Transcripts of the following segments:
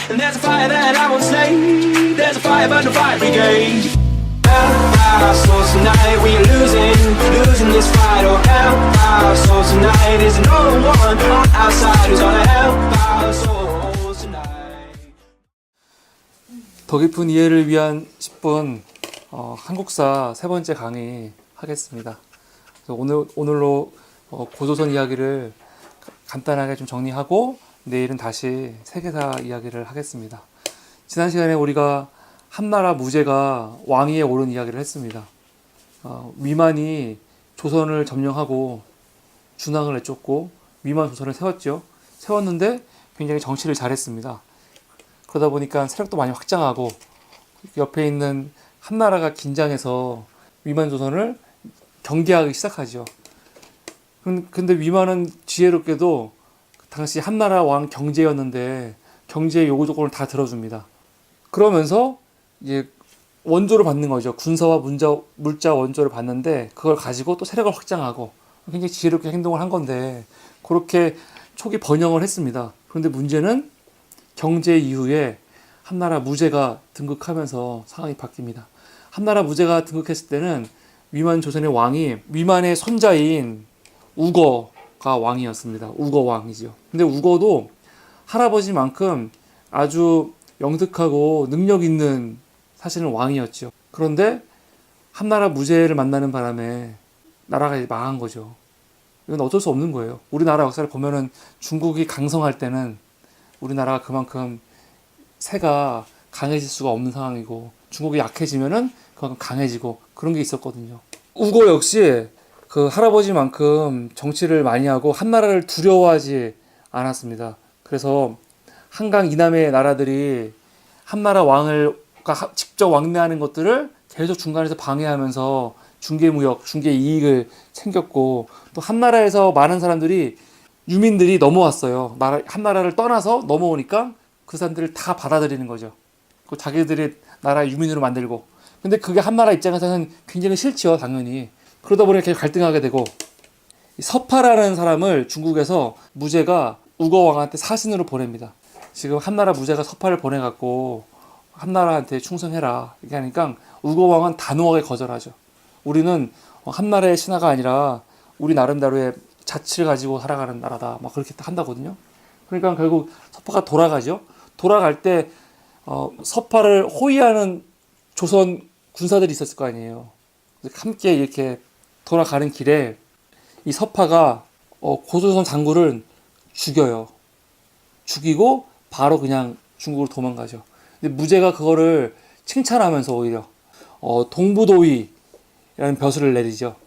And there's a fire that I won't slay. There's a fire but no fire brigade. Our souls tonight, we are losing this fight. Oh, help our souls tonight. There's no one on our side who's gonna help our souls tonight. 더 깊은 이해를 위한 10분 한국사 세 번째 강의 하겠습니다. 오늘로 고조선 이야기를 간단하게 좀 정리하고 내일은 다시 세계사 이야기를 하겠습니다. 지난 시간에 우리가 한나라 무제가 왕위에 오른 이야기를 했습니다. 위만이 조선을 점령하고 준왕을 내쫓고 위만 조선을 세웠죠. 세웠는데 굉장히 정치를 잘했습니다. 그러다 보니까 세력도 많이 확장하고 옆에 있는 한나라가 긴장해서 위만 조선을 경계하기 시작하죠. 근데 위만은 지혜롭게도 당시 한나라 왕 경제였는데 경제의 요구 조건을 다 들어줍니다. 그러면서 이제 원조를 받는 거죠. 군사와 물자 원조를 받는데 그걸 가지고 또 세력을 확장하고 굉장히 지혜롭게 행동을 한 건데 그렇게 초기 번영을 했습니다. 그런데 문제는 경제 이후에 한나라 무제가 등극하면서 상황이 바뀝니다. 한나라 무제가 등극했을 때는 위만 조선의 왕이 위만의 손자인 우거가 왕이었습니다. 우거 왕이죠. 근데 우거도 할아버지만큼 아주 영특하고 능력 있는 사실은 왕이었죠. 그런데 한나라 무제를 만나는 바람에 나라가 이제 망한 거죠. 이건 어쩔 수 없는 거예요. 우리나라 역사를 보면은 중국이 강성할 때는 우리나라가 그만큼 세가 강해질 수가 없는 상황이고 중국이 약해지면은 그만큼 강해지고 그런 게 있었거든요. 우고 역시 그 할아버지만큼 정치를 많이 하고 한나라를 두려워하지 않았습니다. 그래서 한강 이남의 나라들이 한나라 왕을 직접 왕래하는 것들을 계속 중간에서 방해하면서 중개무역, 중개이익을 챙겼고 또 한나라에서 많은 사람들이 유민들이 넘어왔어요. 한나라를 떠나서 넘어오니까 그 사람들을 다 받아들이는 거죠. 그 자기들이 나라의 유민으로 만들고. 근데 그게 한나라 입장에서는 굉장히 싫죠, 당연히. 그러다 보니 계속 갈등하게 되고 서파라는 사람을 중국에서 무제가 우거 왕한테 사신으로 보냅니다. 지금 한나라 무제가 서파를 보내갖고 한나라한테 충성해라 이렇게 하니까 우거 왕은 단호하게 거절하죠. 우리는 한나라의 신하가 아니라 우리 나름대로의 자치를 가지고 살아가는 나라다 막 그렇게 한다거든요. 그러니까 결국 서파가 돌아가죠. 돌아갈 때 서파를 호위하는 조선 군사들이 있었을 거 아니에요. 함께 이렇게 돌아가는 길에 이 서파가 고조선 장군을 죽여요. 죽이고 바로 그냥 중국으로 도망가죠. 근데 무제가 그거를 칭찬하면서 오히려 동부도의라는 벼슬을 내리죠.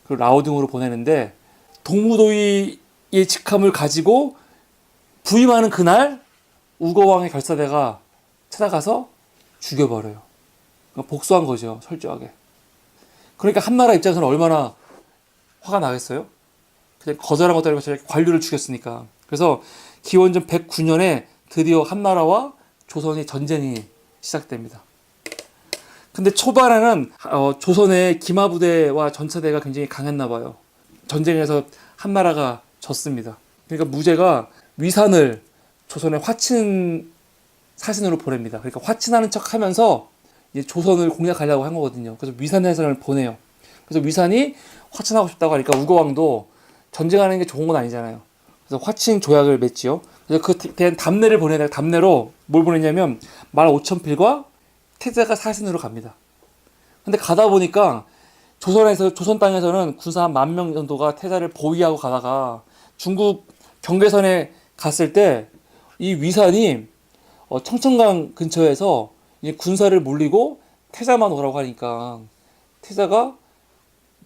그 라오딩으로 보내는데 동부도의의 직함을 가지고 부임하는 그날 우거왕의 결사대가 찾아가서 죽여버려요. 복수한 거죠, 철저하게. 그러니까 한나라 입장에서는 얼마나 화가 나겠어요? 그냥 거절한 것도 아니고 저렇게 관료를 죽였으니까. 그래서 기원전 109년에 드디어 한나라와 조선의 전쟁이 시작됩니다. 근데 초반에는 조선의 기마부대와 전차대가 굉장히 강했나 봐요. 전쟁에서 한나라가 졌습니다. 그러니까 무제가 위산을 조선의 화친 사신으로 보냅니다. 그러니까 화친하는 척 하면서 이제 조선을 공략하려고 한 거거든요. 그래서 위산 해상을 보내요. 그래서 위산이 화친하고 싶다고 하니까 우거왕도 전쟁하는 게 좋은 건 아니잖아요. 그래서 화친 조약을 맺지요. 그래서 그에 대한 답례를 보내다가 답례로 뭘 보냈냐면 15,000필과 태자가 사신으로 갑니다. 근데 가다 보니까 조선 땅에서는 군사 한 10,000명 정도가 태자를 보위하고 가다가 중국 경계선에 갔을 때 이 위산이 청천강 근처에서 이제 군사를 몰리고 태자만 오라고 하니까 태자가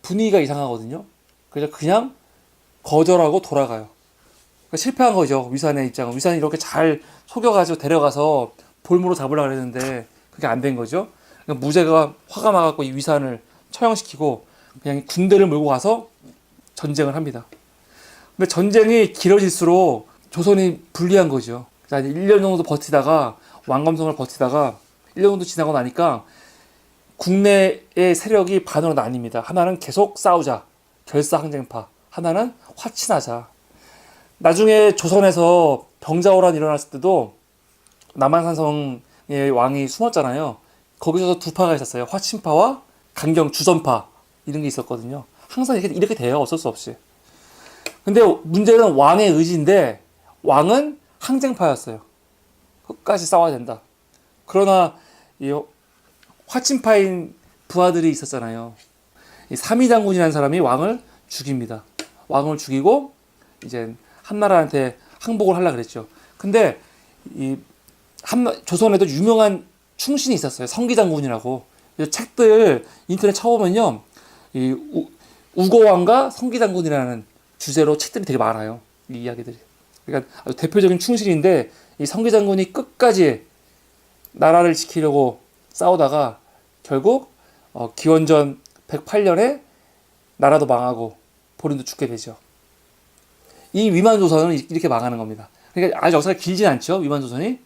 분위기가 이상하거든요. 그래서 그냥 거절하고 돌아가요. 그러니까 실패한 거죠. 위산의 입장은. 위산이 이렇게 잘 속여가지고 데려가서 볼모로 잡으려고 했는데 그게 안 된 거죠. 그러니까 무제가 화가 나갖고 이 위산을 처형시키고 그냥 군대를 몰고 가서 전쟁을 합니다. 근데 전쟁이 길어질수록 조선이 불리한 거죠. 1년 정도 버티다가 왕검성을 버티다가 1년 정도 지나고 나니까 국내의 세력이 반으로 나뉩니다. 하나는 계속 싸우자. 결사항쟁파. 하나는 화친하자. 나중에 조선에서 병자호란이 일어났을 때도 남한산성의 왕이 숨었잖아요. 거기서 두 파가 있었어요. 화친파와 강경 주전파 이런 게 있었거든요. 항상 이렇게 돼요. 어쩔 수 없이. 근데 문제는 왕의 의지인데 왕은 항쟁파였어요. 끝까지 싸워야 된다. 그러나 이 화친파인 부하들이 있었잖아요. 이 삼위장군이라는 사람이 왕을 죽입니다. 왕을 죽이고 이제 한나라한테 항복을 하려고 그랬죠. 근데 이 조선에도 유명한 충신이 있었어요. 성기장군이라고. 책들 인터넷 쳐보면요, 이 우고왕과 성기장군이라는 주제로 책들이 되게 많아요. 이 이야기들이. 그러니까 아주 대표적인 충신인데 이 성기장군이 끝까지 나라를 지키려고 싸우다가 결국 기원전 108년에 나라도 망하고 본인도 죽게 되죠. 이 위만조선은 이렇게 망하는 겁니다. 그러니까 아주 역사가 길진 않죠. 위만조선이.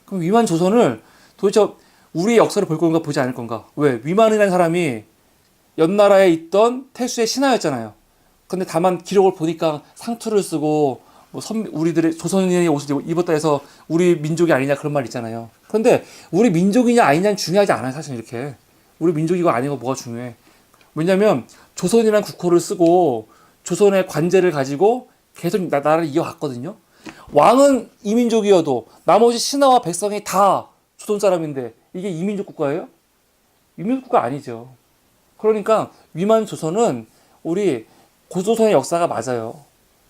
그럼 위만조선을 도대체 우리의 역사를 볼 건가 보지 않을 건가? 왜? 위만이라는 사람이 옆나라에 있던 태수의 신하였잖아요. 근데 다만 기록을 보니까 상투를 쓰고 뭐 우리들의 조선인의 옷을 입었다 해서 우리 민족이 아니냐 그런 말 있잖아요. 그런데 우리 민족이냐 아니냐는 중요하지 않아요. 사실 이렇게. 우리 민족이고 아니고 뭐가 중요해. 왜냐면 조선이라는 국호를 쓰고 조선의 관제를 가지고 계속 나라를 이어갔거든요. 왕은 이민족이어도 나머지 신하와 백성이 다 조선 사람인데 이게 이민족 국가예요? 이민족 국가 아니죠. 그러니까 위만 조선은 우리 고조선의 역사가 맞아요.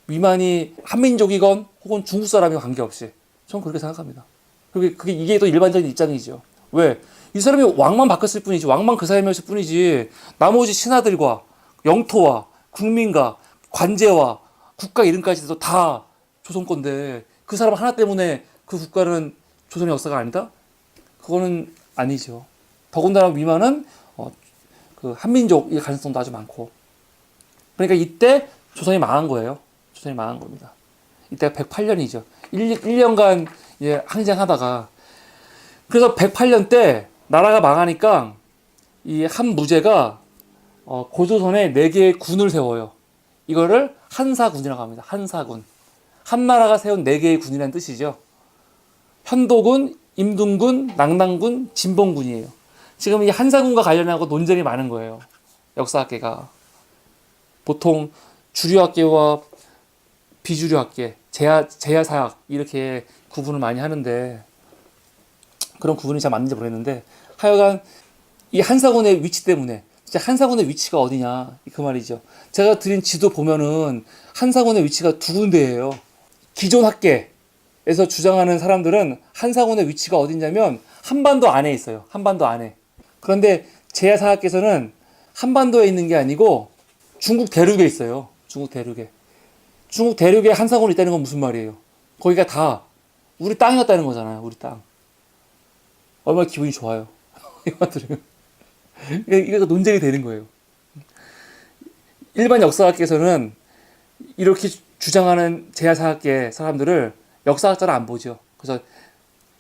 위만이 한민족이건 혹은 중국 사람이건 관계없이 저는 그렇게 생각합니다. 이게 또 일반적인 입장이죠. 왜? 이 사람이 왕만 바꿨을 뿐이지, 왕만 그 사람이었을 뿐이지 나머지 신하들과 영토와 국민과 관제와 국가 이름까지도 다 조선 건데 그 사람 하나 때문에 그 국가는 조선의 역사가 아니다? 그거는 아니죠. 더군다나 위만은 그 한민족의 가능성도 아주 많고. 그러니까 이때 조선이 망한 거예요. 조선이 망한 겁니다. 이때가 108년이죠. 1년간 항쟁하다가. 그래서 108년 때 나라가 망하니까 이 한무제가 고조선에 4개의 군을 세워요. 이거를 한사군이라고 합니다. 한사군. 한나라가 세운 4개의 군이라는 뜻이죠. 현도군, 임둔군, 낙랑군, 진봉군이에요. 지금 이 한사군과 관련하고 논쟁이 많은 거예요. 역사학계가. 보통 주류학계와 비주류학계, 제야사학 이렇게 구분을 많이 하는데 그런 구분이 잘 맞는지 모르겠는데 하여간 이 한사군의 위치 때문에 진짜 한사군의 위치가 어디냐 그 말이죠. 제가 드린 지도 보면은 한사군의 위치가 2군데예요. 기존 학계에서 주장하는 사람들은 한사군의 위치가 어디냐면 한반도 안에 있어요. 한반도 안에. 그런데 제야사학계에서는 한반도에 있는 게 아니고 중국 대륙에 있어요. 중국 대륙에. 중국 대륙에 한사군이 있다는 건 무슨 말이에요? 거기가 다 우리 땅이었다는 거잖아요. 우리 땅. 얼마나 기분이 좋아요. 이거 들으면. 이게 논쟁이 되는 거예요. 일반 역사학계에서는 이렇게 주장하는 제야사학계 사람들을 역사학자를 안 보죠. 그래서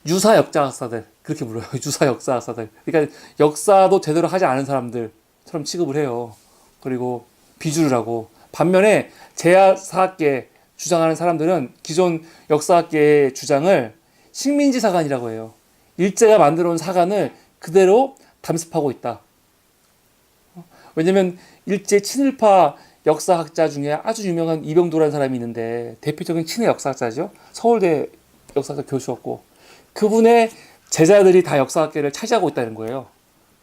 유사 역사학사들 그렇게 불러요. 유사 역사학사들. 그러니까 역사도 제대로 하지 않은 사람들처럼 취급을 해요. 그리고 비주류라고. 반면에 제야사학계 주장하는 사람들은 기존 역사학계의 주장을 식민지사관이라고 해요. 일제가 만들어 온 사관을 그대로 담습하고 있다. 왜냐면 일제 친일파 역사학자 중에 아주 유명한 이병도라는 사람이 있는데 대표적인 친일 역사학자죠. 서울대 역사학자 교수였고 그분의 제자들이 다 역사학계를 차지하고 있다는 거예요.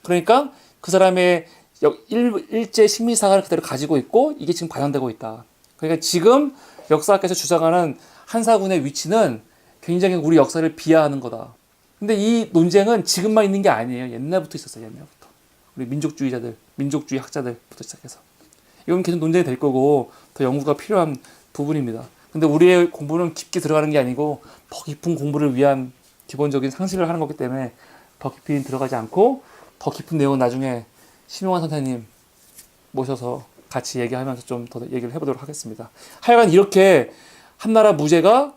그러니까 그 사람의 일제 식민사관을 그대로 가지고 있고 이게 지금 반영되고 있다. 그러니까 지금 역사학계에서 주장하는 한사군의 위치는 굉장히 우리 역사를 비하하는 거다. 근데 이 논쟁은 지금만 있는 게 아니에요. 옛날부터 있었어요. 옛날부터. 우리 민족주의자들, 민족주의 학자들부터 시작해서. 이건 계속 논쟁이 될 거고 더 연구가 필요한 부분입니다. 근데 우리의 공부는 깊게 들어가는 게 아니고 더 깊은 공부를 위한 기본적인 상식을 하는 거기 때문에 더 깊이 들어가지 않고 더 깊은 내용은 나중에 심용환 선생님 모셔서 같이 얘기하면서 좀 더 얘기를 해보도록 하겠습니다. 하여간 이렇게 한나라 무제가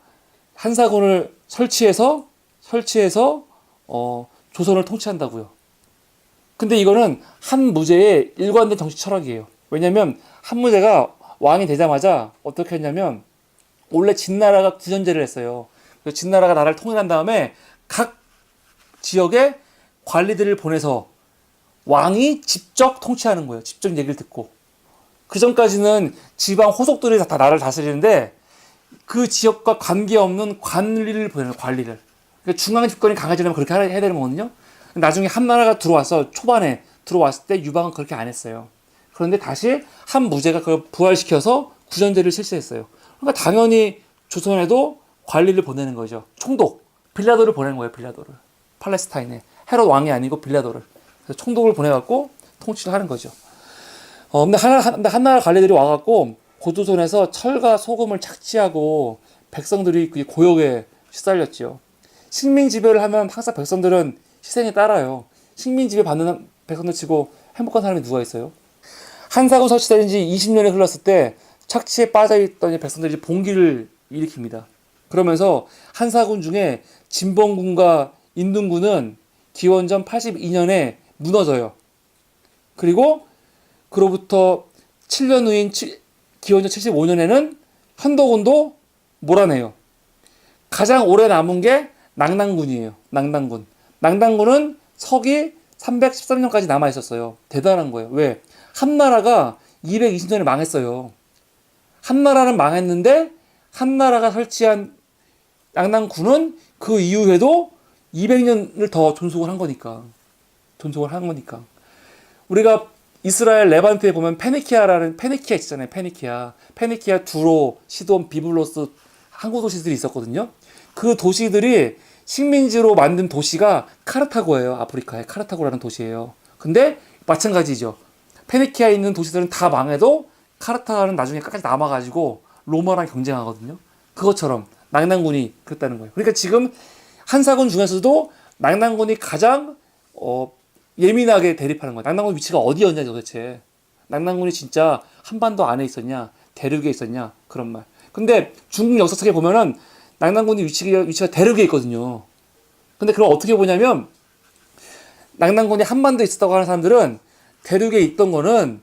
한사군을 설치해서 조선을 통치한다고요. 근데 이거는 한무제의 일관된 정치 철학이에요. 왜냐면 한무제가 왕이 되자마자 어떻게 했냐면 원래 진나라가 구전제를 했어요. 그래서 진나라가 나라를 통일한 다음에 각 지역에 관리들을 보내서 왕이 직접 통치하는 거예요. 직접 얘기를 듣고. 그 전까지는 지방 호속들이 다 나라를 다스리는데 그 지역과 관계없는 관리를 보내는 관리를. 그러니까 중앙 집권이 강해지려면 그렇게 해야 되는 거거든요. 나중에 한나라가 들어와서 초반에 들어왔을 때 유방은 그렇게 안 했어요. 그런데 다시 한 무제가 그걸 부활시켜서 구전제를 실시했어요. 그러니까 당연히 조선에도 관리를 보내는 거죠. 총독, 빌라도를 보내는 거예요. 빌라도를. 팔레스타인에. 헤롯 왕이 아니고 빌라도를. 그래서 총독을 보내갖고 통치를 하는 거죠. 근데 한나라 관리들이 와갖고 고조선에서 철과 소금을 착취하고 백성들이 그 고역에 시달렸죠. 식민지배를 하면 항상 백성들은 희생에 따라요. 식민지배 받는 백성들 치고 행복한 사람이 누가 있어요? 한사군 설치된 지 20년이 흘렀을 때 착취에 빠져있던 백성들이 봉기를 일으킵니다. 그러면서 한사군 중에 진봉군과 인둔군은 기원전 82년에 무너져요. 그리고 그로부터 7년 후인 기원전 75년에는 현도군도 몰아내요. 가장 오래 남은 게 낙난군이에요. 낙난군. 낙난군은 서기 313년까지 남아 있었어요. 대단한 거예요. 왜? 한나라가 220년에 망했어요. 한나라는 망했는데 한나라가 설치한 낙난군은 그 이후에도 200년을 더 존속을 한 거니까. 존속을 한 거니까. 우리가 이스라엘 레반트에 보면 페니키아 있잖아요. 페니키아, 두로, 시돈, 비블로스 항구 도시들이 있었거든요. 그 도시들이 식민지로 만든 도시가 카르타고예요. 아프리카의 카르타고라는 도시예요. 근데 마찬가지죠. 페니키아에 있는 도시들은 다 망해도 카르타고는 나중에 끝까지 남아가지고 로마랑 경쟁하거든요. 그것처럼 낙난군이 그랬다는 거예요. 그러니까 지금 한사군 중에서도 낙난군이 가장 예민하게 대립하는 거예요. 낙난군 위치가 어디였냐 도대체. 낙난군이 진짜 한반도 안에 있었냐, 대륙에 있었냐, 그런 말. 근데 중국 역사책에 보면은 낙난군이 위치가 대륙에 있거든요. 근데 그럼 어떻게 보냐면 낙난군이 한반도에 있었다고 하는 사람들은 대륙에 있던 거는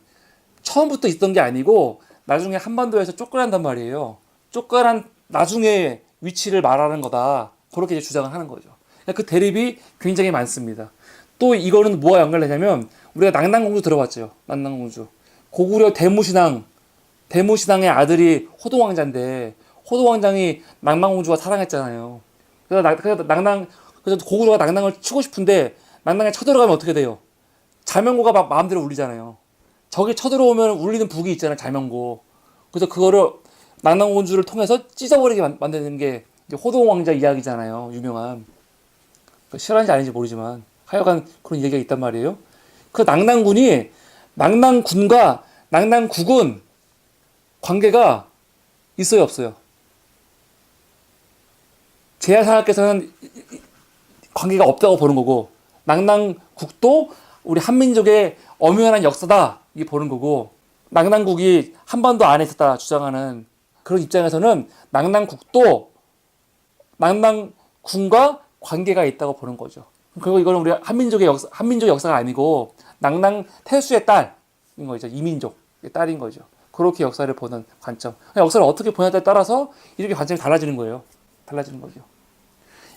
처음부터 있던 게 아니고 나중에 한반도에서 쫓겨난단 말이에요. 쫓겨난 나중에 위치를 말하는 거다. 그렇게 이제 주장을 하는 거죠. 그 대립이 굉장히 많습니다. 또 이거는 뭐와 연관되냐면 우리가 낙난공주 들어봤죠. 낙난공주. 고구려 대무신앙의 아들이 호동왕자인데 호동왕장이 낙난공주가 사랑했잖아요. 그래서 고구려가 낙난을 치고 싶은데 낙난에 쳐들어가면 어떻게 돼요? 자명고가 막 마음대로 울리잖아요. 저기 쳐들어오면 울리는 북이 있잖아요. 자명고. 그래서 그거를 낙난공주를 통해서 찢어버리게 만드는 게 이제 호동왕자 이야기잖아요. 유명한. 실화인지 아닌지 모르지만 하여간 그런 얘기가 있단 말이에요. 그 낙난군과 낙난국은 관계가 있어요, 없어요? 제야사학께서는 관계가 없다고 보는 거고 낙난국도 우리 한민족의 엄연한 역사다 이게 보는 거고 낙난국이 한반도 안에 있었다 주장하는 그런 입장에서는 낙난국도 낙난군과 관계가 있다고 보는 거죠. 그리고 이거는 우리 한민족의 역사가 아니고 낙난 태수의 딸인 거죠. 이민족의 딸인 거죠. 그렇게 역사를 보는 관점. 역사를 어떻게 보냐에 따라서 이렇게 관점이 달라지는 거예요. 달라지는 거죠.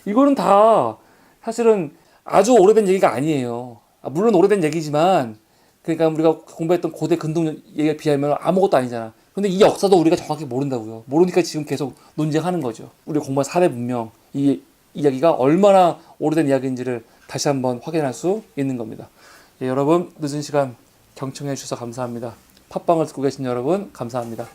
이거는 다 사실은 아주 오래된 얘기가 아니에요. 물론 오래된 얘기지만 그러니까 우리가 공부했던 고대 근동 얘기에 비하면 아무것도 아니잖아. 근데 이 역사도 우리가 정확히 모른다고요. 모르니까 지금 계속 논쟁하는 거죠. 우리가 공부한 4대 문명 이 이야기가 얼마나 오래된 이야기인지를 다시 한번 확인할 수 있는 겁니다. 예, 여러분 늦은 시간 경청해 주셔서 감사합니다. 팟빵을 듣고 계신 여러분 감사합니다.